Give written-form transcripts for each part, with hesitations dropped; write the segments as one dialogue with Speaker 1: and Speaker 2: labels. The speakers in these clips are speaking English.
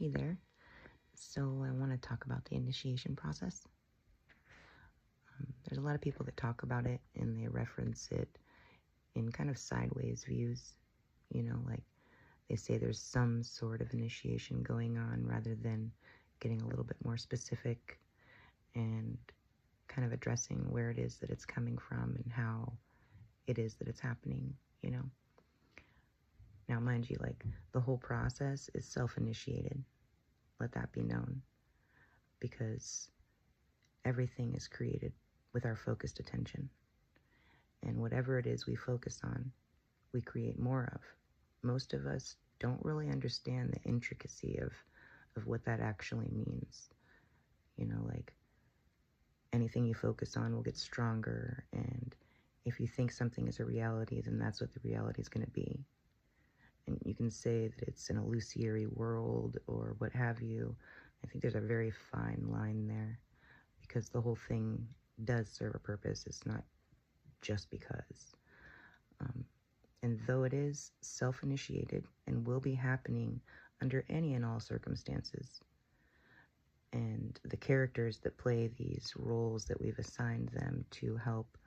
Speaker 1: Hey there. So I want to talk about the initiation process. There's a lot of people that talk about it and they reference it in kind of sideways views. Like they say there's some sort of initiation going on rather than getting a little bit more specific and kind of addressing where it is that it's coming from and how it is that it's happening. Now, mind you, like the whole process is self-initiated. Let that be known, because everything is created with our focused attention. And whatever it is we focus on, we create more of. Most of us don't really understand the intricacy of what that actually means. Like anything you focus on will get stronger. And if you think something is a reality, then that's what the reality is going to be. And you can say that it's an illusory world or what have you. I think there's a very fine line there, because the whole thing does serve a purpose. It's not just because. And though it is self-initiated and will be happening under any and all circumstances, and the characters that play these roles that we've assigned them to help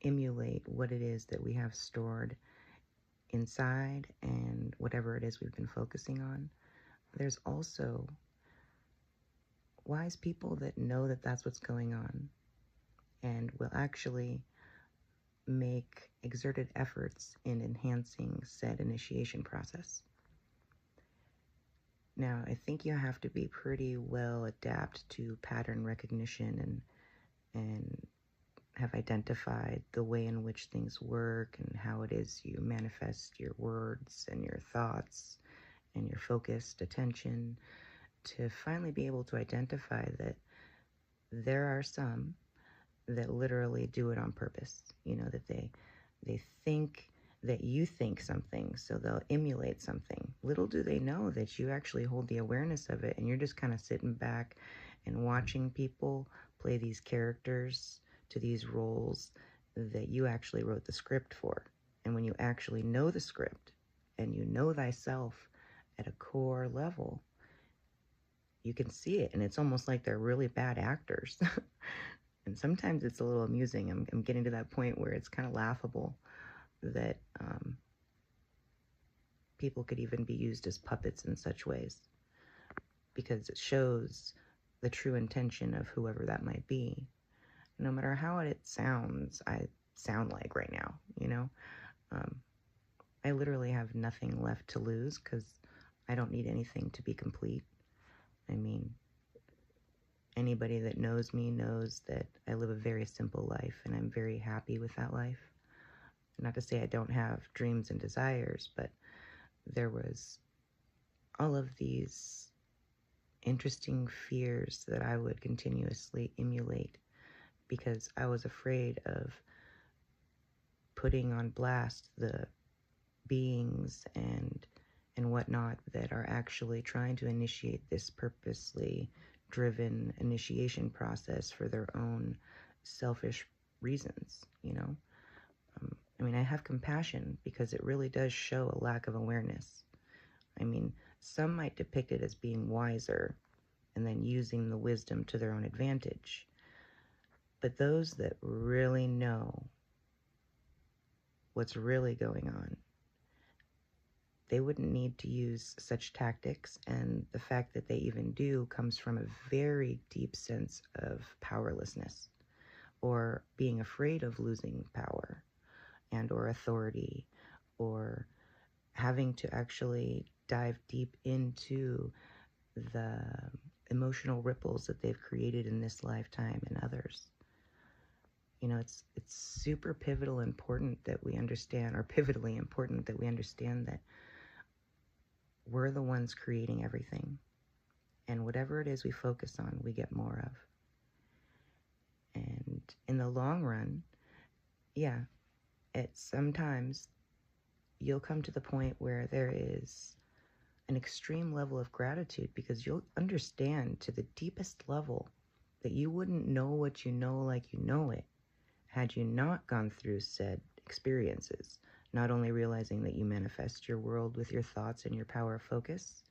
Speaker 1: emulate what it is that we have stored inside and whatever it is we've been focusing on, there's also wise people that know that that's what's going on and will actually make exerted efforts in enhancing said initiation process. Now, I think you have to be pretty well adept to pattern recognition and have identified the way in which things work and how it is you manifest your words and your thoughts and your focused attention, to finally be able to identify that there are some that literally do it on purpose. That they think that you think something, so they'll emulate something. Little do they know that you actually hold the awareness of it, and you're just kind of sitting back and watching people play these characters to these roles that you actually wrote the script for. And when you actually know the script and you know thyself at a core level, you can see it, and it's almost like they're really bad actors. And sometimes it's a little amusing. I'm getting to that point where it's kind of laughable that people could even be used as puppets in such ways, because it shows the true intention of whoever that might be. No matter how it sounds, I sound like right now, I literally have nothing left to lose, because I don't need anything to be complete. I mean, anybody that knows me knows that I live a very simple life, and I'm very happy with that life. Not to say I don't have dreams and desires, but there was all of these interesting fears that I would continuously emulate, because I was afraid of putting on blast the beings and whatnot that are actually trying to initiate this purposely driven initiation process for their own selfish reasons. I mean, I have compassion, because it really does show a lack of awareness. I mean, some might depict it as being wiser and then using the wisdom to their own advantage. But those that really know what's really going on, they wouldn't need to use such tactics, and the fact that they even do comes from a very deep sense of powerlessness, or being afraid of losing power and or authority, or having to actually dive deep into the emotional ripples that they've created in this lifetime and others. It's super pivotal important that we understand, or pivotally important that we understand, that we're the ones creating everything. And whatever it is we focus on, we get more of. And in the long run, yeah, sometimes you'll come to the point where there is an extreme level of gratitude, because you'll understand to the deepest level that you wouldn't know what you know like you know it had you not gone through said experiences, Not only realizing that you manifest your world with your thoughts and your power of focus,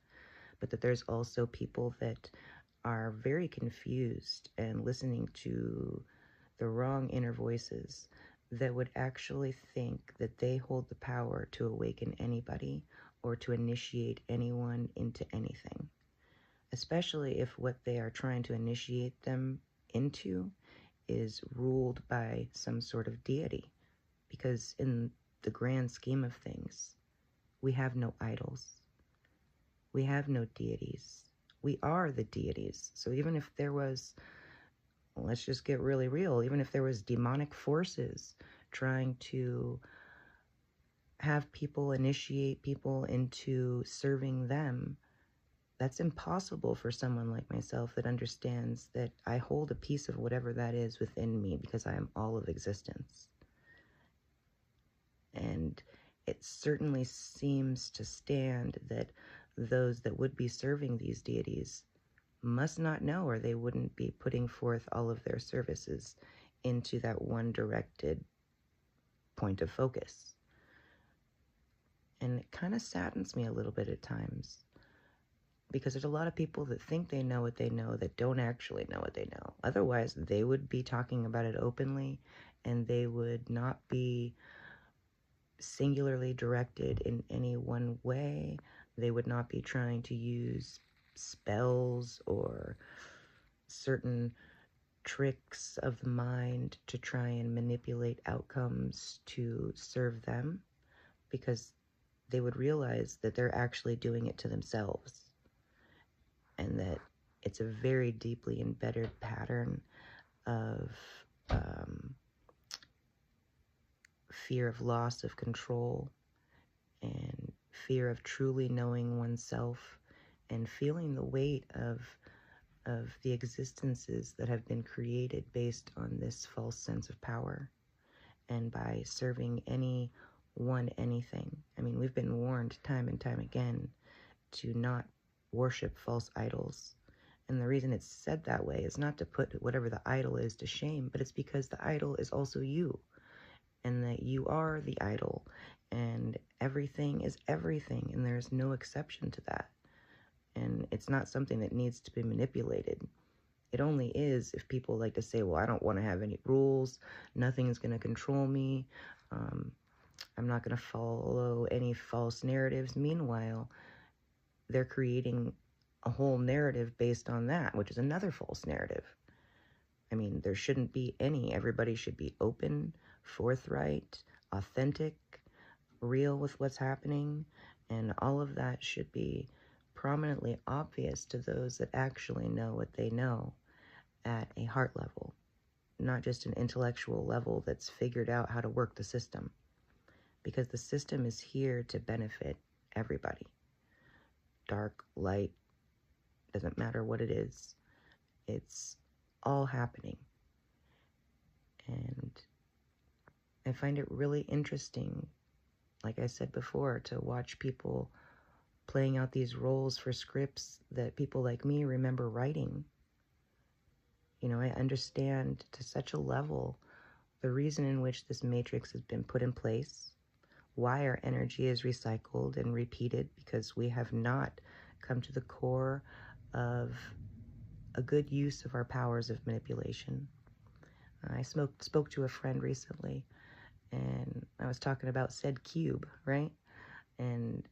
Speaker 1: but that there's also people that are very confused and listening to the wrong inner voices that would actually think that they hold the power to awaken anybody or to initiate anyone into anything, especially if what they are trying to initiate them into is ruled by some sort of deity. Because in the grand scheme of things, we have no idols. We have no deities. We are the deities. So even if there was, let's just get really real, even if there was demonic forces trying to have people initiate people into serving them, that's impossible for someone like myself that understands that I hold a piece of whatever that is within me because I am all of existence. And it certainly seems to stand that those that would be serving these deities must not know, or they wouldn't be putting forth all of their services into that one directed point of focus. And it kind of saddens me a little bit at times, because there's a lot of people that think they know what they know that don't actually know what they know. Otherwise, they would be talking about it openly, and they would not be singularly directed in any one way. They would not be trying to use spells or certain tricks of the mind to try and manipulate outcomes to serve them, because they would realize that they're actually doing it to themselves, and that it's a very deeply embedded pattern of fear of loss of control and fear of truly knowing oneself and feeling the weight of the existences that have been created based on this false sense of power. And by serving anything. I mean, we've been warned time and time again to not worship false idols. And the reason it's said that way is not to put whatever the idol is to shame, but it's because the idol is also you, and that you are the idol, and everything is everything, and there's no exception to that. And it's not something that needs to be manipulated. It only is if people like to say, well, I don't want to have any rules, nothing's going to control me, I'm not going to follow any false narratives. Meanwhile, they're creating a whole narrative based on that, which is another false narrative. I mean, there shouldn't be any. Everybody should be open, forthright, authentic, real with what's happening, and all of that should be prominently obvious to those that actually know what they know at a heart level, not just an intellectual level that's figured out how to work the system. Because the system is here to benefit everybody. Dark, light, doesn't matter what it is. It's all happening. And I find it really interesting, like I said before, to watch people playing out these roles for scripts that people like me remember writing. You know, I understand to such a level the reason in which this matrix has been put in place, why our energy is recycled and repeated, because we have not come to the core of a good use of our powers of manipulation. I spoke to a friend recently, and I was talking about said cube, right? And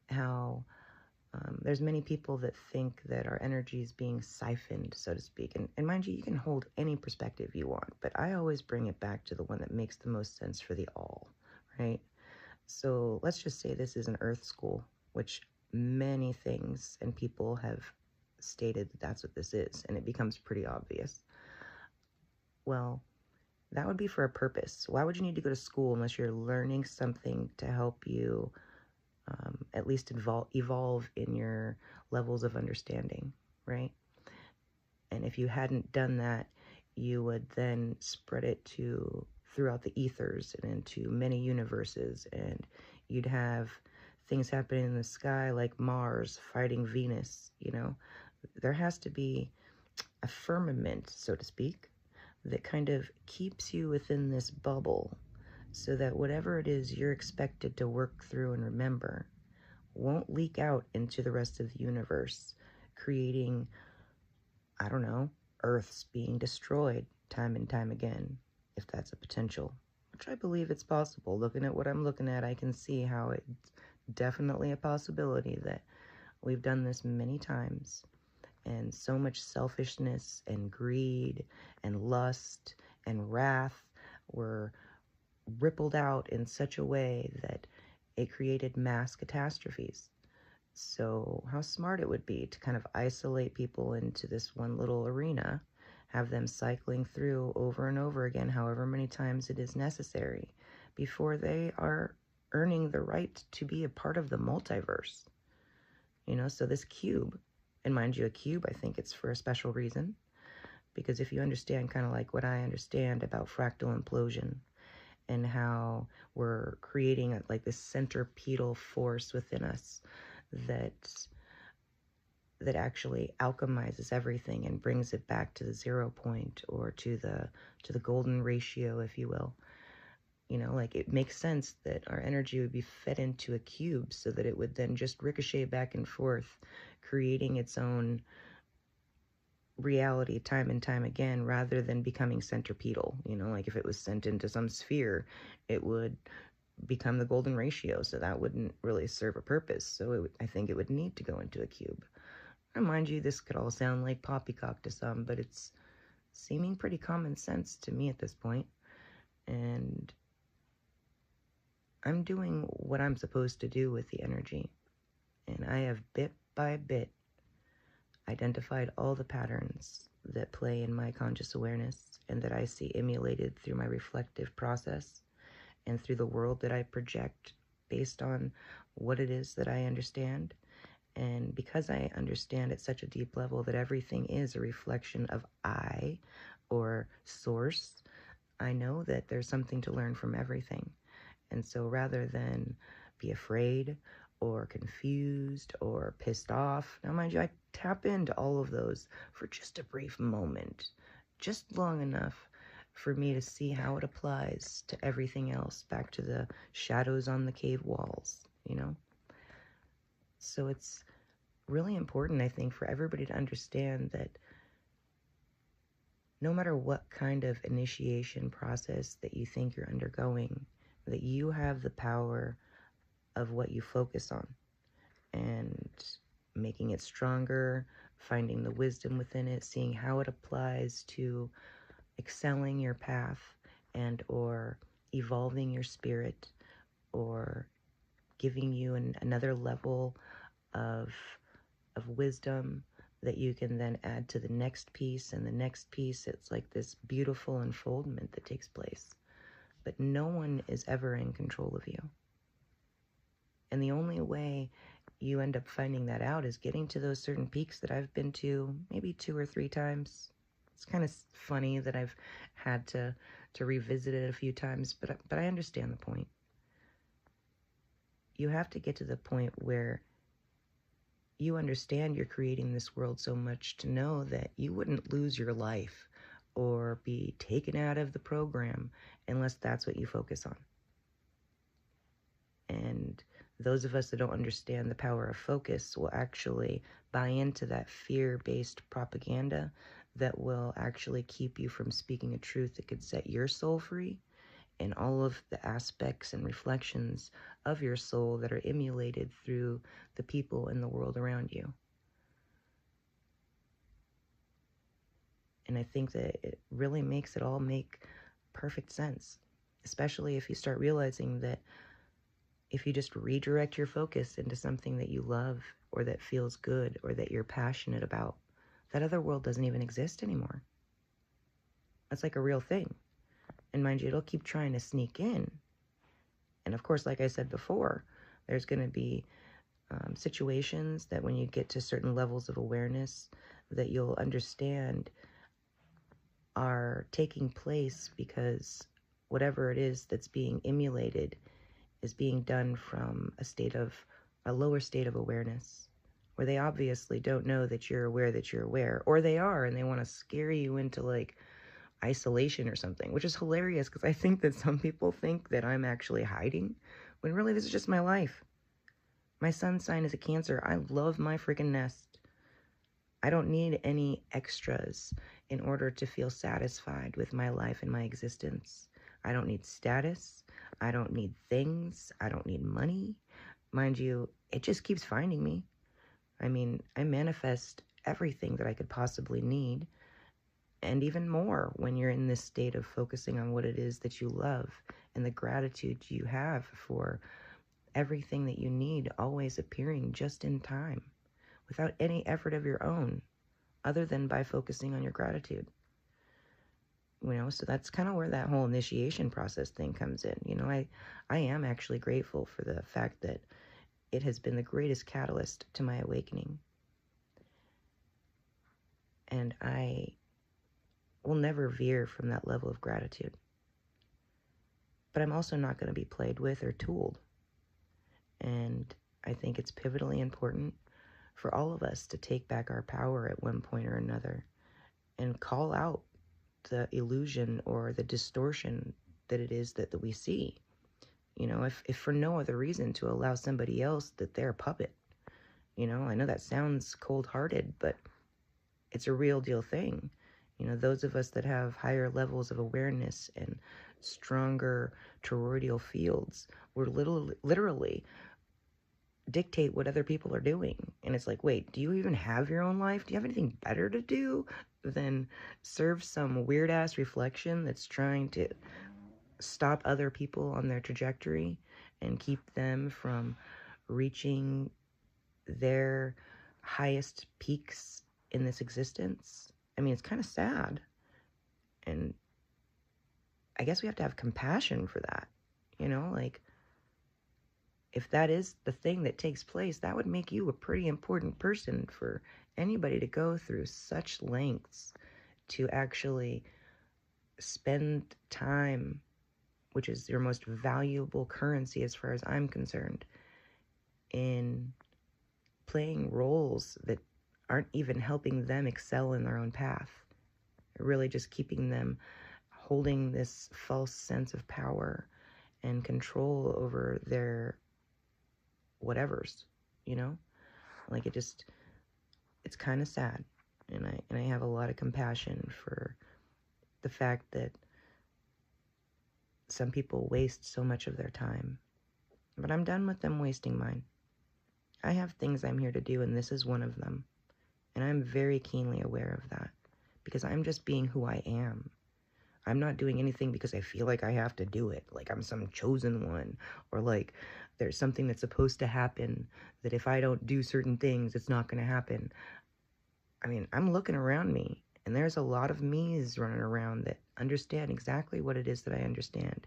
Speaker 1: how there's many people that think that our energy is being siphoned, so to speak. And mind you, you can hold any perspective you want, but I always bring it back to the one that makes the most sense for the all, right? So let's just say this is an earth school, which many things and people have stated that that's what this is, and it becomes pretty obvious. Well, that would be for a purpose. Why would you need to go to school unless you're learning something to help you at least evolve in your levels of understanding, right? And if you hadn't done that, you would then spread it throughout the ethers and into many universes, and you'd have things happening in the sky like Mars fighting Venus. You know, there has to be a firmament, so to speak, that kind of keeps you within this bubble so that whatever it is you're expected to work through and remember won't leak out into the rest of the universe, creating, I don't know, Earths being destroyed time and time again, if that's a potential, which I believe it's possible. Looking at what I'm looking at, I can see how it's definitely a possibility that we've done this many times, and so much selfishness and greed and lust and wrath were rippled out in such a way that it created mass catastrophes. So how smart it would be to kind of isolate people into this one little arena, have them cycling through over and over again, however many times it is necessary, before they are earning the right to be a part of the multiverse. You know, so this cube, and mind you, a cube, I think it's for a special reason, because if you understand kind of like what I understand about fractal implosion and how we're creating like this centripetal force within us that actually alchemizes everything and brings it back to the 0 point, or to the golden ratio, if you will. You know, like it makes sense that our energy would be fed into a cube so that it would then just ricochet back and forth, creating its own reality time and time again, rather than becoming centripetal. You know, like if it was sent into some sphere, it would become the golden ratio, so that wouldn't really serve a purpose. So I think it would need to go into a cube. And mind you, this could all sound like poppycock to some, but it's seeming pretty common sense to me at this point. And I'm doing what I'm supposed to do with the energy. And I have bit by bit identified all the patterns that play in my conscious awareness and that I see emulated through my reflective process and through the world that I project based on what it is that I understand. And because I understand at such a deep level that everything is a reflection of I, or source, I know that there's something to learn from everything. And so rather than be afraid or confused or pissed off, now mind you, I tap into all of those for just a brief moment, just long enough for me to see how it applies to everything else, back to the shadows on the cave walls, you know? So it's really important, I think, for everybody to understand that no matter what kind of initiation process that you think you're undergoing, that you have the power of what you focus on, and making it stronger, finding the wisdom within it, seeing how it applies to excelling your path, and or evolving your spirit, or giving you another level of wisdom that you can then add to the next piece and the next piece. It's like this beautiful unfoldment that takes place. But no one is ever in control of you. And the only way you end up finding that out is getting to those certain peaks that I've been to maybe 2 or 3 times. It's kind of funny that I've had to revisit it a few times, but I understand the point. You have to get to the point where you understand you're creating this world so much to know that you wouldn't lose your life or be taken out of the program unless that's what you focus on. And those of us that don't understand the power of focus will actually buy into that fear-based propaganda that will actually keep you from speaking a truth that could set your soul free, and all of the aspects and reflections of your soul that are emulated through the people in the world around you. And I think that it really makes it all make perfect sense, especially if you start realizing that if you just redirect your focus into something that you love, or that feels good, or that you're passionate about, that other world doesn't even exist anymore. That's like a real thing. And mind you, it'll keep trying to sneak in. And of course, like I said before, there's going to be situations that when you get to certain levels of awareness that you'll understand are taking place because whatever it is that's being emulated is being done from a lower state of awareness, where they obviously don't know that you're aware, or they are, and they want to scare you into like isolation or something, which is hilarious because I think that some people think that I'm actually hiding, when really this is just my life. My sun's sign is a Cancer. I love my freaking nest. I don't need any extras in order to feel satisfied with my life and my existence. I don't need status. I don't need things. I don't need money. Mind you, it just keeps finding me. I mean, I manifest everything that I could possibly need, and even more when you're in this state of focusing on what it is that you love and the gratitude you have for everything that you need always appearing just in time without any effort of your own other than by focusing on your gratitude. So that's kind of where that whole initiation process thing comes in. I am actually grateful for the fact that it has been the greatest catalyst to my awakening. And I will never veer from that level of gratitude. But I'm also not going to be played with or tooled. And I think it's pivotally important for all of us to take back our power at one point or another and call out the illusion or the distortion that it is that we see. If for no other reason, to allow somebody else that they're a puppet. I know that sounds cold-hearted, but it's a real deal thing. Those of us that have higher levels of awareness and stronger toroidal fields, we're literally dictate what other people are doing. And it's like, wait, do you even have your own life? Do you have anything better to do than serve some weird-ass reflection that's trying to stop other people on their trajectory and keep them from reaching their highest peaks in this existence? I mean, it's kind of sad. And I guess we have to have compassion for that. If that is the thing that takes place, that would make you a pretty important person for anybody to go through such lengths to actually spend time, which is your most valuable currency as far as I'm concerned, in playing roles that aren't even helping them excel in their own path. Really just keeping them holding this false sense of power and control over their whatevers, it's kind of sad. And I have a lot of compassion for the fact that some people waste so much of their time. But I'm done with them wasting mine. I have things I'm here to do, and this is one of them. And I'm very keenly aware of that, because I'm just being who I am. I'm not doing anything because I feel like I have to do it, like I'm some chosen one, or like there's something that's supposed to happen, that if I don't do certain things, it's not going to happen. I mean, I'm looking around me, and there's a lot of me's running around that understand exactly what it is that I understand.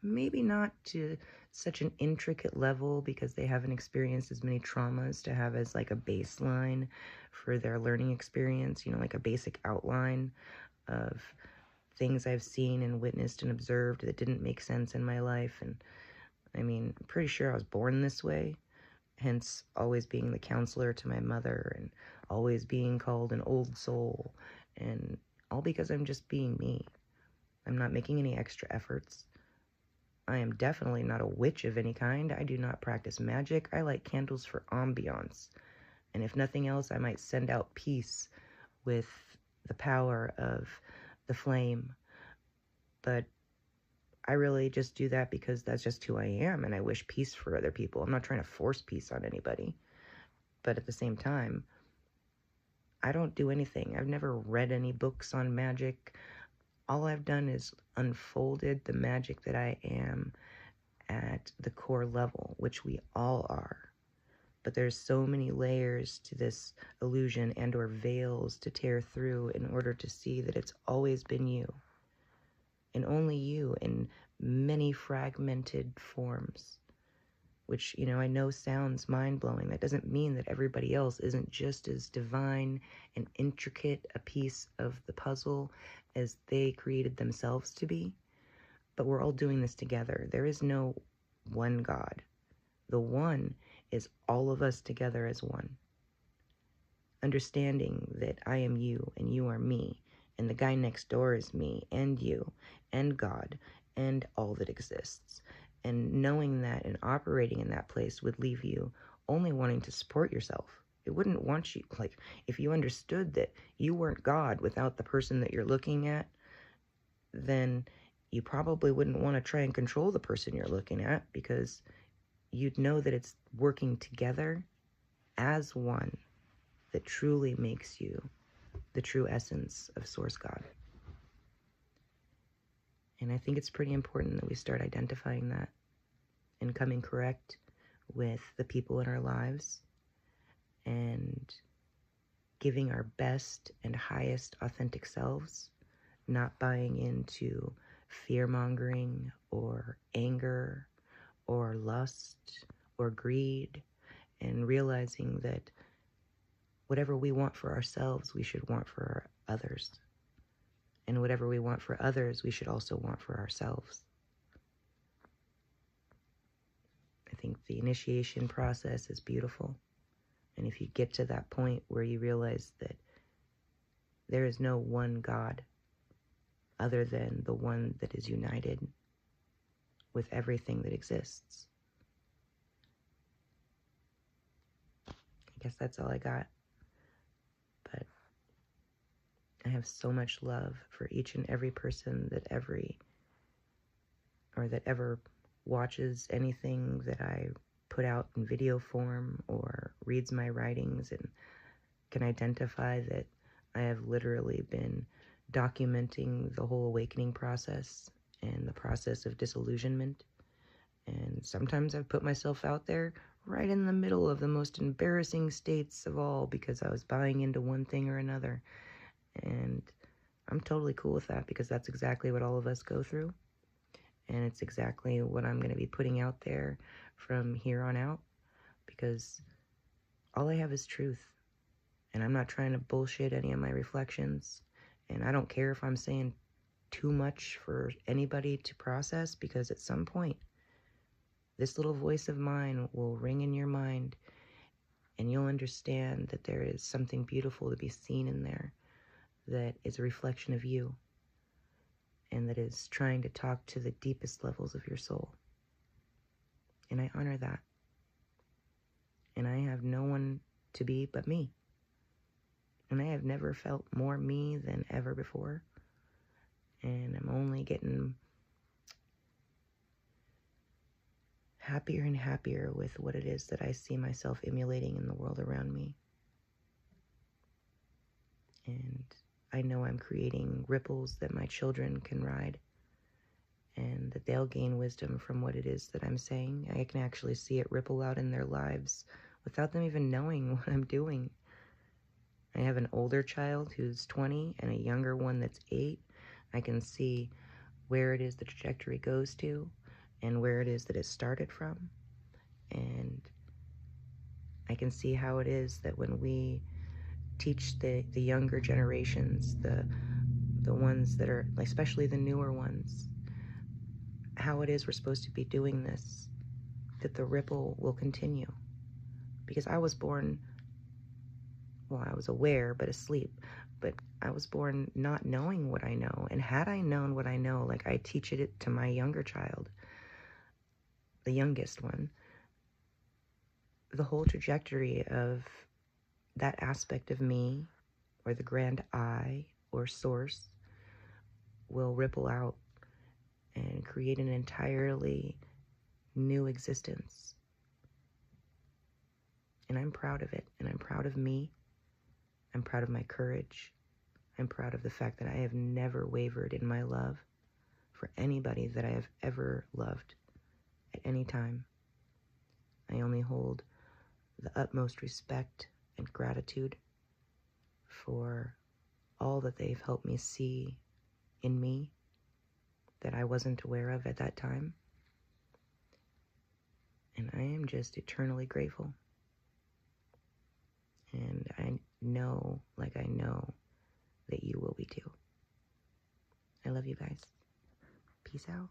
Speaker 1: Maybe not to such an intricate level, because they haven't experienced as many traumas to have as like a baseline for their learning experience, like a basic outline of things I've seen and witnessed and observed that didn't make sense in my life. And I mean, I'm pretty sure I was born this way, hence always being the counselor to my mother and always being called an old soul, and all because I'm just being me. I'm not making any extra efforts. I am definitely not a witch of any kind. I do not practice magic. I light candles for ambiance. And if nothing else, I might send out peace with the power of the flame. But I really just do that because that's just who I am, and I wish peace for other people. I'm not trying to force peace on anybody. But at the same time, I don't do anything. I've never read any books on magic. All I've done is unfolded the magic that I am at the core level, which we all are. But there's so many layers to this illusion and or veils to tear through in order to see that it's always been you. And only you in many fragmented forms. Which, I know sounds mind-blowing. That doesn't mean that everybody else isn't just as divine and intricate a piece of the puzzle as they created themselves to be. But we're all doing this together. There is no one God. The one is all of us together as one. Understanding that I am you and you are me, And the guy next door is me and you and God and all that exists. And knowing that and operating in that place would leave you only wanting to support yourself. It wouldn't want you, like, if you understood that you weren't God without the person that you're looking at, then you probably wouldn't want to try and control the person you're looking at, because you'd know that it's working together as one that truly makes you the true essence of Source God. And I think it's pretty important that we start identifying that and coming correct with the people in our lives and giving our best and highest authentic selves, not buying into fear-mongering or anger or lust or greed, and realizing that whatever we want for ourselves, we should want for others. And whatever we want for others, we should also want for ourselves. I think the initiation process is beautiful. And if you get to that point where you realize that there is no one God other than the one that is united with everything that exists. I guess that's all I got. But I have so much love for each and every person that ever watches anything that I put out in video form or reads my writings and can identify that I have literally been documenting the whole awakening process and the process of disillusionment. And sometimes I've put myself out there right in the middle of the most embarrassing states of all because I was buying into one thing or another. And I'm totally cool with that, because that's exactly what all of us go through. And it's exactly what I'm going to be putting out there from here on out, because all I have is truth. And I'm not trying to bullshit any of my reflections. And I don't care if I'm saying too much for anybody to process, because at some point, this little voice of mine will ring in your mind, and you'll understand that there is something beautiful to be seen in there that is a reflection of you, and that is trying to talk to the deepest levels of your soul. And I honor that. And I have no one to be but me. And I have never felt more me than ever before. And I'm only getting happier and happier with what it is that I see myself emulating in the world around me. And I know I'm creating ripples that my children can ride, and that they'll gain wisdom from what it is that I'm saying. I can actually see it ripple out in their lives without them even knowing what I'm doing. I have an older child who's 20 and a younger one that's 8. I can see where it is the trajectory goes to and where it is that it started from. And I can see how it is that when we teach the younger generations, the ones that are, especially the newer ones, how it is we're supposed to be doing this, that the ripple will continue. Because I was born, well, I was aware but asleep, but I was born not knowing what I know. And had I known what I know, like I teach it to my younger child, the youngest one, the whole trajectory of that aspect of me, or the grand I, or source, will ripple out and create an entirely new existence. And I'm proud of it, and I'm proud of me. I'm proud of my courage. I'm proud of the fact that I have never wavered in my love for anybody that I have ever loved at any time. I only hold the utmost respect and gratitude for all that they've helped me see in me that I wasn't aware of at that time. And I am just eternally grateful. And I know, like I know, that you will be too. I love you guys. Peace out.